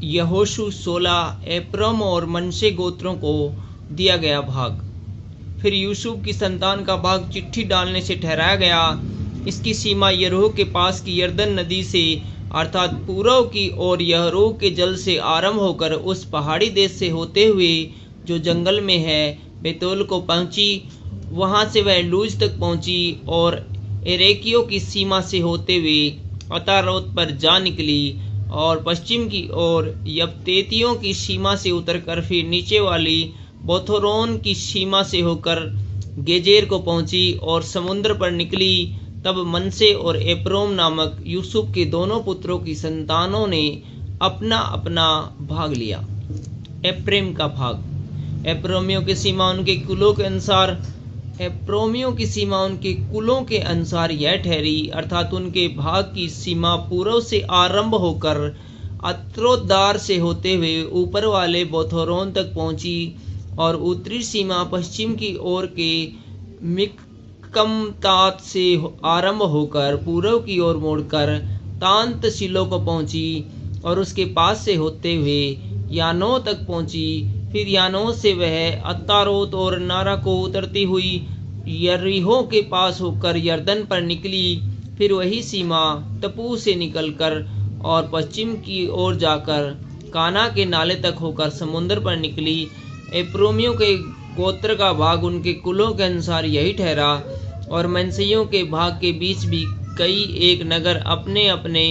यहोशू 16 एप्रम और मनश्शे गोत्रों को दिया गया भाग। फिर यूसुफ की संतान का भाग चिट्ठी डालने से ठहराया गया। इसकी सीमा यरीहो के पास की यरदन नदी से अर्थात पूर्व की ओर यरीहो के जल से आरंभ होकर उस पहाड़ी देश से होते हुए जो जंगल में है बेतोल को पहुंची। वहां से वह लूज तक पहुंची और एरेकियों की सीमा से होते हुए अतारोत पर जा निकली और पश्चिम की ओर यब्तेतियों की सीमा से उतरकर फिर नीचे वाली बोथोरोन की सीमा से होकर गेजेर को पहुंची और समुद्र पर निकली। तब मनश्शे और एप्रोम नामक यूसुफ के दोनों पुत्रों की संतानों ने अपना अपना भाग लिया। एप्रेम का भाग। एप्रोमियों की सीमा उनके कुलों के अनुसार यह ठहरी, अर्थात उनके भाग की सीमा पूर्व से आरंभ होकर अत्रोदार से होते हुए ऊपर वाले बोथोरोन तक पहुंची और उत्तरी सीमा पश्चिम की ओर के मिकमतात से आरंभ होकर पूर्व की ओर मोड़कर तांत शिलो को पहुंची और उसके पास से होते हुए यानो तक पहुंची। फिर यानो से वह अतारोत और नारा को उतरती हुई यरीहो के पास होकर यरदन पर निकली। फिर वही सीमा तपू से निकलकर और पश्चिम की ओर जाकर काना के नाले तक होकर समुद्र पर निकली। एप्रोमियों के गोत्र का भाग उनके कुलों के अनुसार यही ठहरा और मनश्शेइयों के भाग के बीच भी कई एक नगर अपने अपने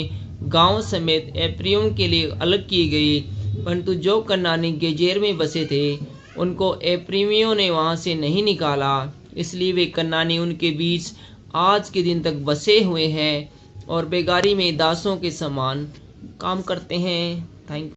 गांव समेत एप्रियों के लिए अलग किए गए, परंतु जो कनानी गेजेर में बसे थे उनको एप्रीमियों ने वहां से नहीं निकाला, इसलिए वे कनानी उनके बीच आज के दिन तक बसे हुए हैं और बेगारी में दासों के समान काम करते हैं। थैंक